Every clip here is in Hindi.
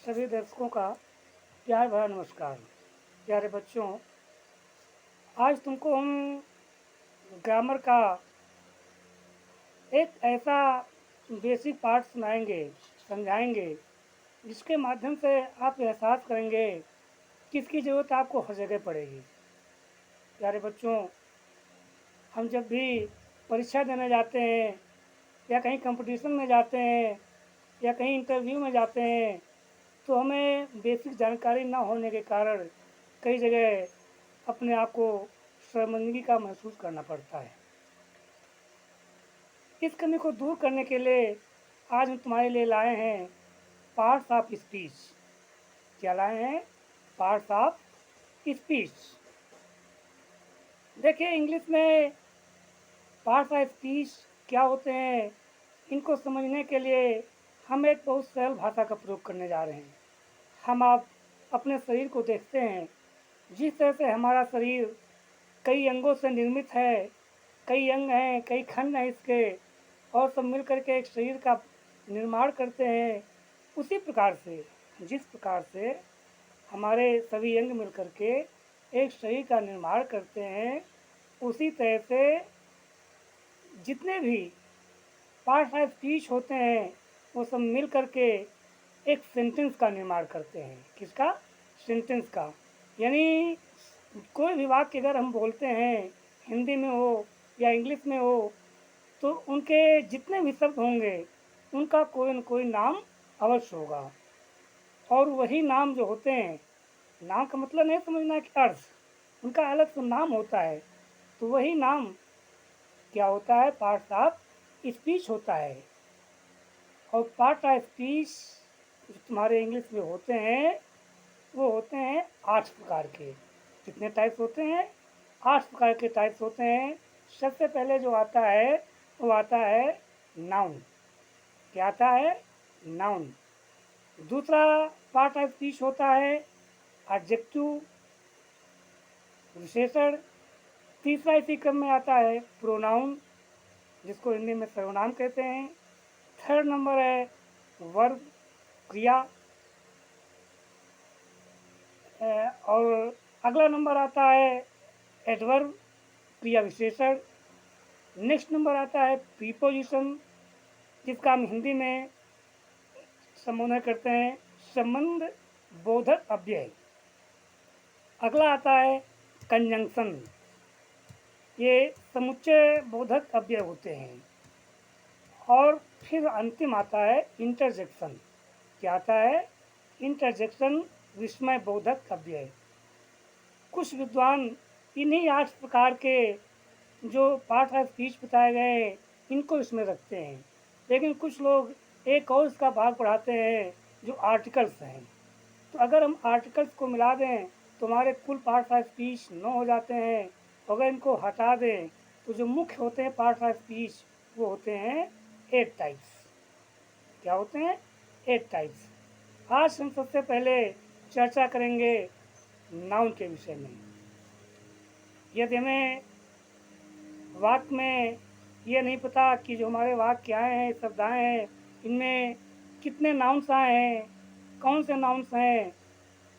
सभी दर्शकों का प्यार भरा नमस्कार। प्यारे बच्चों, आज तुमको हम ग्रामर का एक ऐसा बेसिक पार्ट सुनाएंगे, समझाएंगे, जिसके माध्यम से आप एहसास करेंगे कि इसकी ज़रूरत आपको हर जगह पड़ेगी। प्यारे बच्चों, हम जब भी परीक्षा देने जाते हैं या कहीं कंपटीशन में जाते हैं या कहीं इंटरव्यू में जाते हैं, तो हमें बेसिक जानकारी ना होने के कारण कई जगह अपने आप को शर्मिंदगी का महसूस करना पड़ता है। इस कमी को दूर करने के लिए आज हम तुम्हारे लिए लाए हैं पार्ट्स ऑफ स्पीच। क्या लाए हैं? Parts of speech. देखिए, इंग्लिश में पार्ट्स ऑफ स्पीच क्या होते हैं, इनको समझने के लिए हम एक बहुत सरल भाषा का प्रयोग करने जा रहे हैं। हम आप अपने शरीर को देखते हैं, जिस तरह से हमारा शरीर कई अंगों से निर्मित है, कई अंग हैं, कई खंड हैं इसके, और सब मिल कर के एक शरीर का निर्माण करते हैं। उसी प्रकार से, जिस प्रकार से हमारे सभी अंग मिल कर के एक शरीर का निर्माण करते हैं, उसी तरह से जितने भी पार्ट्स ऑफ स्पीच होते हैं, वो सब मिल कर के एक सेंटेंस का निर्माण करते हैं। किसका? सेंटेंस का। यानी कोई भी वाक्य अगर हम बोलते हैं, हिंदी में हो या इंग्लिश में हो, तो उनके जितने भी शब्द होंगे, उनका कोई न कोई नाम अवश्य होगा। और वही नाम जो होते हैं, नाम का मतलब नहीं समझना कि अर्थ, उनका अलग से नाम होता है। तो वही नाम क्या होता है? पार्ट्स ऑफ स्पीच होता है। और पार्ट ऑफ स्पीच जो तुम्हारे इंग्लिश में होते हैं, वो होते हैं 8 प्रकार के। कितने टाइप्स होते हैं? 8 प्रकार के टाइप्स होते हैं। सबसे पहले जो आता है, वो आता है नाउन। क्या आता है? नाउन। दूसरा पार्ट ऑफ स्पीच होता है एडजेक्टिव, विशेषण। तीसरा इसी क्रम में आता है प्रोनाउन, जिसको हिंदी में सर्वनाम कहते हैं। थर्ड नंबर है वर्ब, क्रिया। और अगला नंबर आता है एडवर्ब, क्रिया विशेषण। नेक्स्ट नंबर आता है प्रीपोजिशन, जिसका हम हिंदी में संबोधन करते हैं संबंध बोधक अव्यय। अगला आता है कंजंक्शन, ये समुच्चय बोधक अव्यय होते हैं। और फिर अंतिम आता है इंटरजेक्शन। क्या आता है? इंटरजेक्शन, विस्मय बोधक अव्यय। कुछ विद्वान इन्हीं 8 प्रकार के जो पार्ट ऑफ स्पीच बताए गए, इनको इसमें रखते हैं। लेकिन कुछ लोग एक और इसका भाग बढ़ाते हैं, जो आर्टिकल्स हैं। तो अगर हम आर्टिकल्स को मिला दें, तो हमारे कुल पार्ट ऑफ स्पीच 9 हो जाते हैं। अगर इनको हटा दें, तो जो मुख्य होते हैं पार्ट ऑफ स्पीच, वो होते हैं 8 टाइप्स। क्या होते हैं? 8 टाइप्स। आज हम सबसे पहले चर्चा करेंगे नाउन के विषय में। यदि हमें वाक्य में ये नहीं पता कि जो हमारे वाक्य आए हैं, शब्द आए हैं, इनमें कितने नाउन्स आए हैं, कौन से नाउन्स हैं,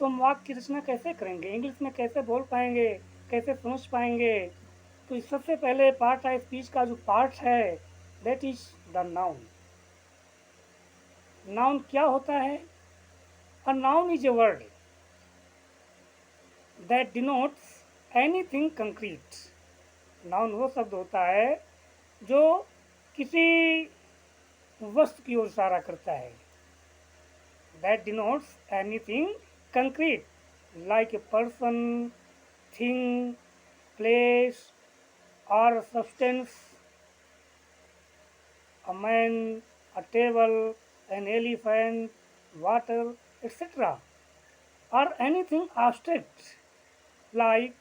तो हम वाक्य की रचना कैसे करेंगे? इंग्लिश में कैसे बोल पाएंगे? कैसे समझ पाएंगे? तो सबसे पहले पार्ट ऑफ स्पीच का जो पार्ट है, that is the noun. Noun क्या होता है? A noun is a word that denotes anything concrete. Noun वो शब्द होता है जो किसी वस्तु की ओर इशारा करता है। That denotes anything concrete, like a person, thing, place और substance, a man, a table, an elephant, water, etc. or anything abstract like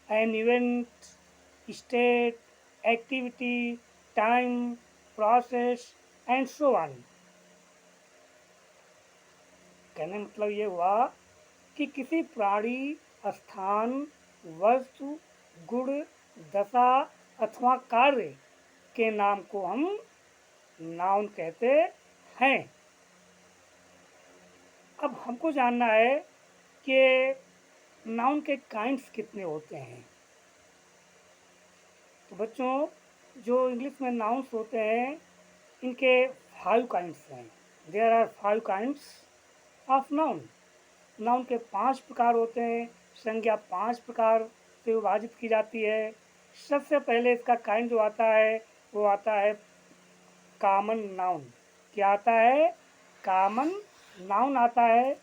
an event, state, activity, time, process and so on. कहने मतलब ये हुआ कि किसी प्राणी, स्थान, वस्तु, गुण, दशा अथवा कार्य के नाम को हम नाउन कहते हैं। अब हमको जानना है कि नाउन के काइंड्स कितने होते हैं। तो बच्चों, जो इंग्लिश में नाउन्स होते हैं, इनके 5 काइंड्स हैं। There are 5 kinds of noun. Noun के 5 प्रकार होते हैं। संज्ञा 5 प्रकार से विभाजित की जाती है। सबसे पहले इसका काइंड जो आता है वो आता है कॉमन नाउन। क्या आता है? कॉमन नाउन आता है।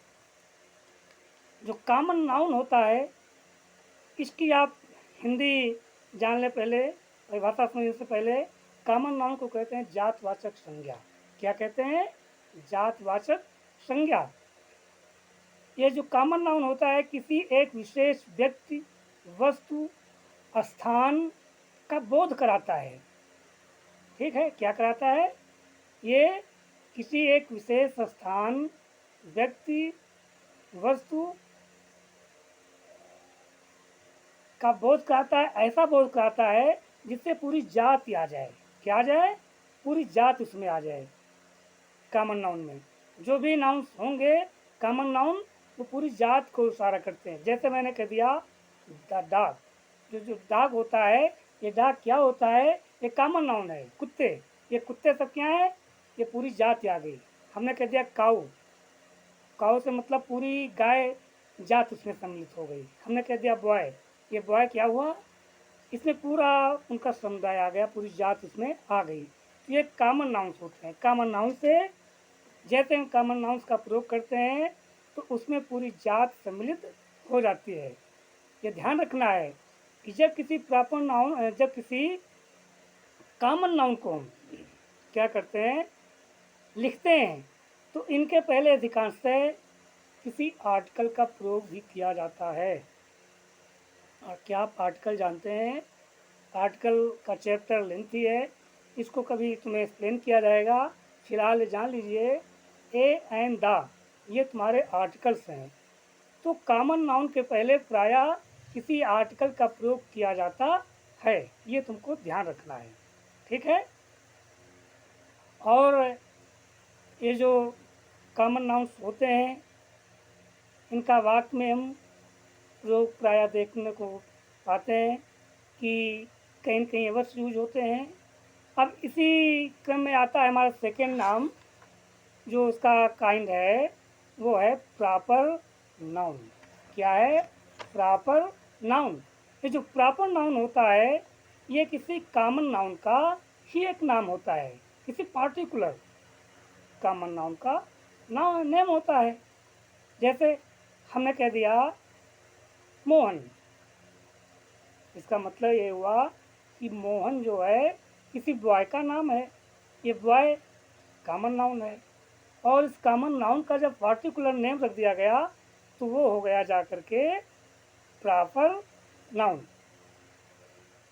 जो कॉमन नाउन होता है, इसकी आप हिंदी जान ले पहले, परिभाषा समझने से पहले। कॉमन नाउन को कहते हैं जातवाचक संज्ञा। क्या कहते हैं? जातवाचक संज्ञा। ये जो कॉमन नाउन होता है, किसी एक विशेष व्यक्ति, वस्तु, स्थान का बोध कराता है। ठीक है, क्या कराता है? ये किसी एक विशेष स्थान, व्यक्ति, वस्तु का बोध कराता है। ऐसा बोध कराता है जिससे पूरी जात आ जाए। क्या आ जाए? पूरी जात उसमें आ जाए। कॉमन नाउन में जो भी नाउन्स होंगे कॉमन नाउन, वो पूरी जात को इशारा करते हैं। जैसे मैंने कह दिया डॉग, जो डॉग होता है, ये डॉग क्या होता है? ये कॉमन नाउन है। कुत्ते, ये कुत्ते सब क्या है? ये पूरी जात आ गई। हमने कह दिया काऊ, काऊ से मतलब पूरी गाय जात उसमें सम्मिलित हो गई। हमने कह दिया बॉय, ये बॉय क्या हुआ? इसमें पूरा उनका समुदाय आ गया, पूरी जात उसमें आ गई। तो ये कॉमन नाउन्स होते हैं। कॉमन नाउन से जैसे हम कॉमन नाउन्स का प्रयोग करते हैं तो उसमें पूरी जात सम्मिलित हो जाती है। ये ध्यान रखना है कि जब किसी प्रॉपर नाउन, जब किसी कॉमन नाउन को हम क्या करते हैं, लिखते हैं, तो इनके पहले अधिकांशतः किसी आर्टिकल का प्रयोग भी किया जाता है। और क्या आप आर्टिकल जानते हैं? आर्टिकल का चैप्टर लेंथी है, इसको कभी तुम्हें एक्सप्लेन किया जाएगा। फिलहाल जान लीजिए ए एंड द, ये तुम्हारे आर्टिकल्स हैं। तो कॉमन नाउन के पहले प्रायः किसी आर्टिकल का प्रयोग किया जाता है, ये तुमको ध्यान रखना है। ठीक है। और ये जो कॉमन नाउन्स होते हैं, इनका वाक्य में हम प्रयोग प्रायः देखने को पाते हैं कि कहीं न कहीं अवश्य यूज होते हैं। अब इसी क्रम में आता है हमारा सेकेंड नाम, जो उसका काइंड है वो है प्रॉपर नाउन। क्या है? Proper noun. ये जो प्रॉपर नाउन होता है, ये किसी कॉमन नाउन का ही एक नाम होता है। किसी पार्टिकुलर कॉमन नाउन का नेम होता है। जैसे हमने कह दिया मोहन, इसका मतलब ये हुआ कि मोहन जो है किसी बॉय का नाम है। ये बॉय कॉमन नाउन है, और इस कॉमन नाउन का जब पार्टिकुलर नेम रख दिया गया तो वो हो गया जा करके प्रॉपर नाउन।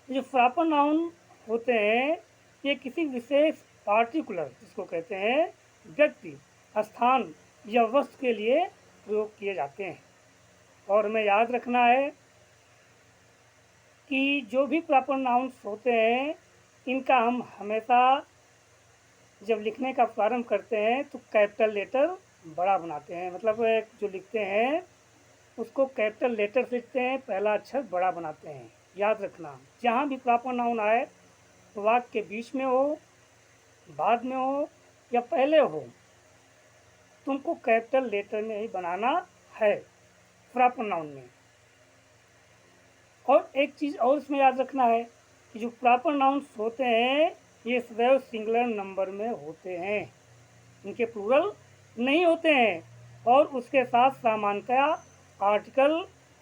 जो प्रॉपर नाउन होते हैं, ये किसी विशेष पार्टिकुलर, जिसको कहते हैं व्यक्ति, स्थान या वस्तु के लिए प्रयोग किए जाते हैं। और हमें याद रखना है कि जो भी प्रॉपर नाउन्स होते हैं, इनका हम हमेशा जब लिखने का प्रारंभ करते हैं तो कैपिटल लेटर बड़ा बनाते हैं। मतलब जो लिखते हैं उसको कैपिटल लेटर से लिखते हैं, पहला अक्षर बड़ा बनाते हैं। याद रखना, जहाँ भी प्रॉपर नाउन आए, वाक्य के बीच में हो, बाद में हो या पहले हो, तुमको कैपिटल लेटर में ही बनाना है प्रॉपर नाउन में। और एक चीज़ और इसमें याद रखना है कि जो प्रॉपर नाउन्स होते हैं, ये सदैव सिंगुलर नंबर में होते हैं, इनके प्लूरल नहीं होते हैं। और उसके साथ सामान्यतः आर्टिकल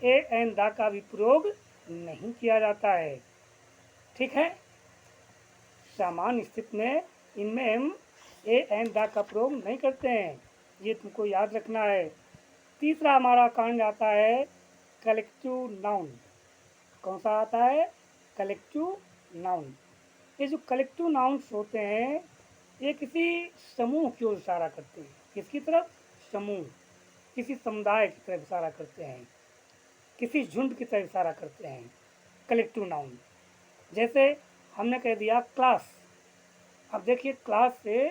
ए एंड द का भी प्रयोग नहीं किया जाता है। ठीक है। सामान्य स्थिति में इनमें हम ए एंड द का प्रयोग नहीं करते हैं, ये तुमको याद रखना है। तीसरा हमारा कांड आता है कलेक्टिव नाउन। कौन सा आता है? Collective noun. ये जो कलेक्टिव नाउन्स होते हैं, ये किसी समूह की ओर इशारा करते हैं। किसकी तरफ? समूह, किसी समुदाय की तरफ इशारा करते हैं, किसी झुंड की तरफ इशारा करते हैं कलेक्टिव नाउन। जैसे हमने कह दिया क्लास। अब देखिए, क्लास से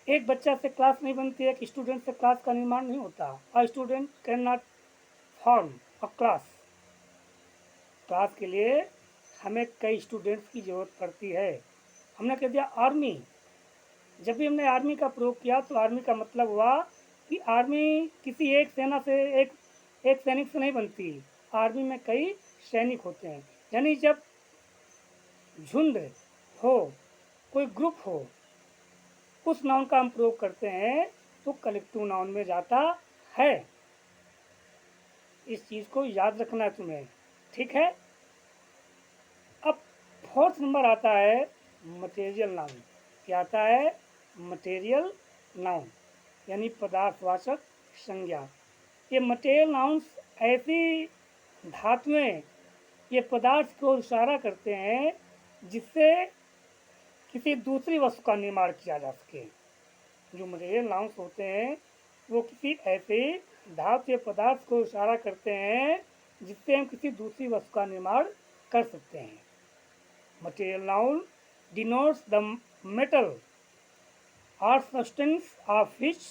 एक बच्चा से क्लास नहीं बनती है, एक स्टूडेंट से क्लास का निर्माण नहीं होता। A student can not form a class. Class के लिए हमें कई स्टूडेंट्स की ज़रूरत पड़ती है। हमने कह दिया आर्मी। जब भी हमने आर्मी का प्रयोग किया तो आर्मी का मतलब हुआ कि आर्मी किसी एक सेना से एक सैनिक से नहीं बनती। आर्मी में कई सैनिक होते हैं। यानी जब झुंड हो, कोई ग्रुप हो, उस नाउन का हम प्रयोग करते हैं तो कलेक्टिव नाउन में जाता है। इस चीज़ को याद रखना है तुम्हें, ठीक है। अब फोर्थ नंबर आता है मटेरियल नाउन। क्या आता है? मटेरियल नाउन, यानी पदार्थवाचक संज्ञा। ये मटेरियल नाउन्स ऐसी धातुएं, ये पदार्थ को इशारा करते हैं जिससे किसी दूसरी वस्तु का निर्माण किया जा सके। जो मटेरियल नाउन्स होते हैं वो किसी ऐसे धातु या पदार्थ को इशारा करते हैं जिससे हम किसी दूसरी वस्तु का निर्माण कर सकते हैं। Material noun denotes the metal or substance of which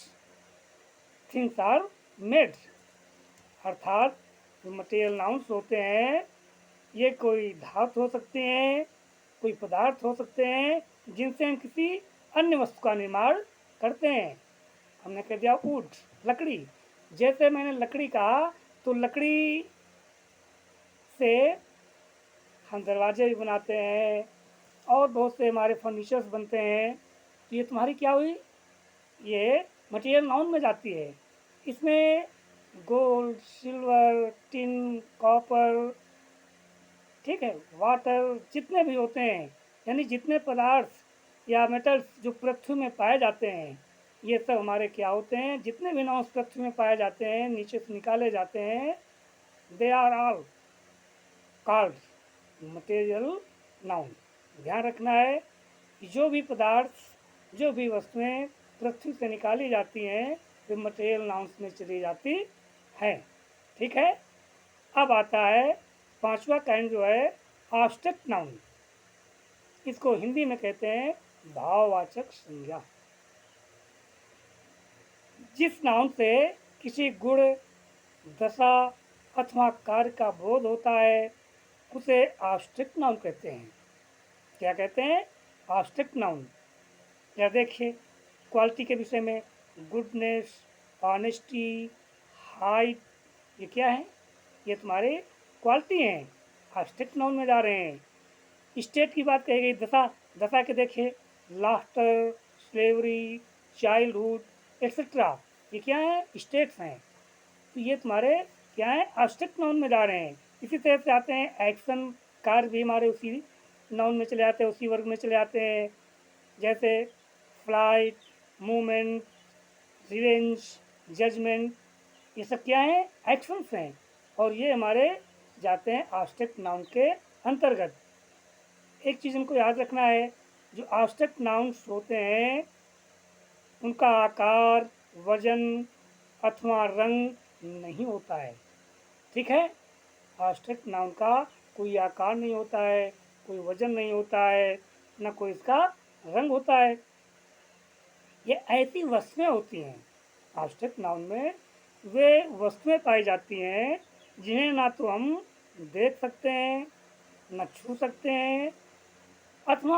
things are made. अर्थात जो मटेरियल नाउन्स होते हैं ये कोई धातु हो सकते हैं, कोई पदार्थ हो सकते हैं जिनसे हम किसी अन्य वस्तु का निर्माण करते हैं। हमने कह दिया वुड, लकड़ी। जैसे मैंने लकड़ी कहा तो लकड़ी से हम दरवाजे भी बनाते हैं और बहुत से हमारे फर्नीचर्स बनते हैं। तो ये तुम्हारी क्या हुई? ये मटेरियल नाउन में जाती है। इसमें गोल्ड, सिल्वर, टिन, कॉपर, ठीक है, वाटर, जितने भी होते हैं, यानी जितने पदार्थ या मेटल्स जो पृथ्वी में पाए जाते हैं, ये सब हमारे क्या होते हैं? जितने भी नाउन्स पृथ्वी में पाए जाते हैं, नीचे से निकाले जाते हैं, they are all called material noun. ध्यान रखना है कि जो भी पदार्थ, जो भी वस्तुएं पृथ्वी से निकाली जाती हैं वे मटेरियल नाउन्स में चली जाती हैं, ठीक है। अब आता है पांचवा काइंड जो है ऑब्स्ट्रैक्ट नाउन। इसको हिंदी में कहते हैं भाववाचक संज्ञा। जिस नाउन से किसी गुण, दशा अथवा कार्य का बोध होता है उसे ऑब्स्ट्रैक्ट नाउन कहते हैं। क्या कहते हैं? Obstruct noun. या देखिए क्वालिटी के विषय में गुडनेस, ऑनेस्टी, हाइट, ये क्या है? ये तुम्हारे क्वालिटी हैं, ऑब्स्ट्रैक्ट नाउन में जा रहे हैं। स्टेट की बात कही गई, दशा। दशा के देखिए लाफ्टर, स्लेवरी, चाइल्डहुड एक्सेट्रा, ये क्या है? स्टेट्स हैं। तो ये तुम्हारे क्या है? ऑब्स्ट्रैक्ट नाउन में जा रहे हैं। इसी तरह से आते हैं एक्शन, कार्य भी हमारे उसी नाउन में चले आते हैं, उसी वर्ग में चले आते हैं। जैसे फ्लाइट, मूवमेंट, रिवेंज, जजमेंट, ये सब क्या है? एक्शंस हैं और ये हमारे जाते हैं ऑब्स्ट्रैक्ट नाउन के अंतर्गत। एक चीज़ हमको याद रखना है, जो ऑब्स्ट्रैक्ट नाउन्स होते हैं उनका आकार, वजन अथवा रंग नहीं होता है, ठीक है। ऑब्स्ट्रैक्ट नाउन का कोई आकार नहीं होता है, कोई वजन नहीं होता है, न कोई इसका रंग होता है। ये ऐसी वस्तुएं होती हैं ऑब्स्ट्रैक्ट नाउन में, वे वस्तुएं पाई जाती हैं जिन्हें ना तो हम देख सकते हैं, न छू सकते हैं, अथवा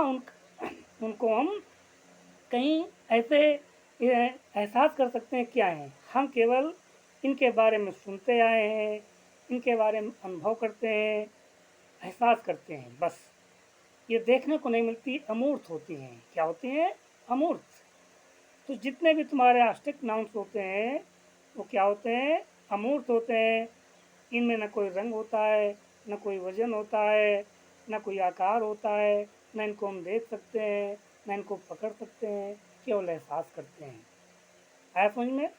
उनको हम कहीं ऐसे एहसास कर सकते हैं क्या है। हम केवल इनके बारे में सुनते आए हैं, इनके बारे में अनुभव करते हैं, एहसास करते हैं, बस। ये देखने को नहीं मिलती, अमूर्त होती हैं। क्या होती हैं? अमूर्त। तो जितने भी तुम्हारे ऑब्स्ट्रैक्ट नाउन्स होते हैं वो क्या होते हैं? अमूर्त होते हैं। इनमें न कोई रंग होता है, न कोई वजन होता है, न कोई आकार होता है, न इनको हम देख सकते हैं, न इनको पकड़ सकते हैं, केवल एहसास करते हैं। आया समझ में?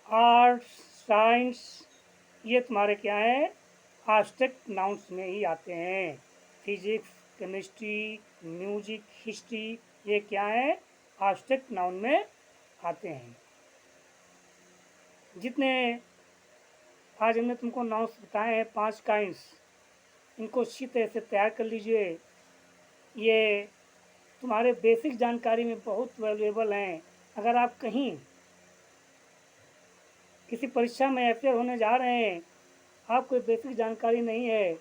आर्ट, साइंस, ये तुम्हारे क्या है? ऑब्स्ट्रैक्ट नाउन्स में ही आते हैं। फिजिक्स, केमिस्ट्री, म्यूजिक, हिस्ट्री, ये क्या है? ऑब्स्ट्रैक्ट नाउन में आते हैं। जितने आज हमने तुमको नाउन्स बताए हैं 5 काइंड्स, इनको अच्छी तरह से तैयार कर लीजिए। ये तुम्हारे बेसिक जानकारी में बहुत वैल्यूएबल हैं। अगर आप कहीं किसी परीक्षा में अपियर होने जा रहे हैं, आपको बेसिक जानकारी नहीं है,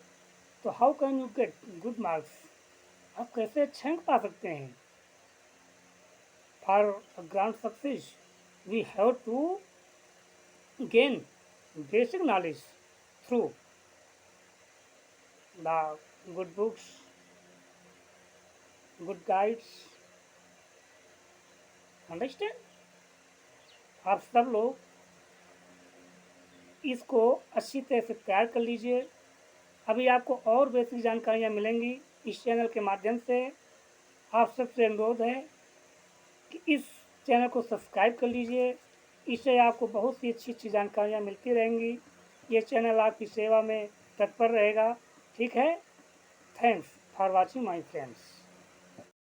तो how can you get good marks? आप कैसे अच्छे अंक पा सकते हैं? For grand success we have to gain basic knowledge through the good books, good guides. Understand? आप सब लोग इसको अच्छी तरह से तैयार कर लीजिए। अभी आपको और बेसिक जानकारियाँ मिलेंगी इस चैनल के माध्यम से। आप सबसे अनुरोध है कि इस चैनल को सब्सक्राइब कर लीजिए। इससे आपको बहुत सी अच्छी अच्छी जानकारियाँ मिलती रहेंगी। ये चैनल आपकी सेवा में तत्पर रहेगा। ठीक है? Thanks for watching my friends.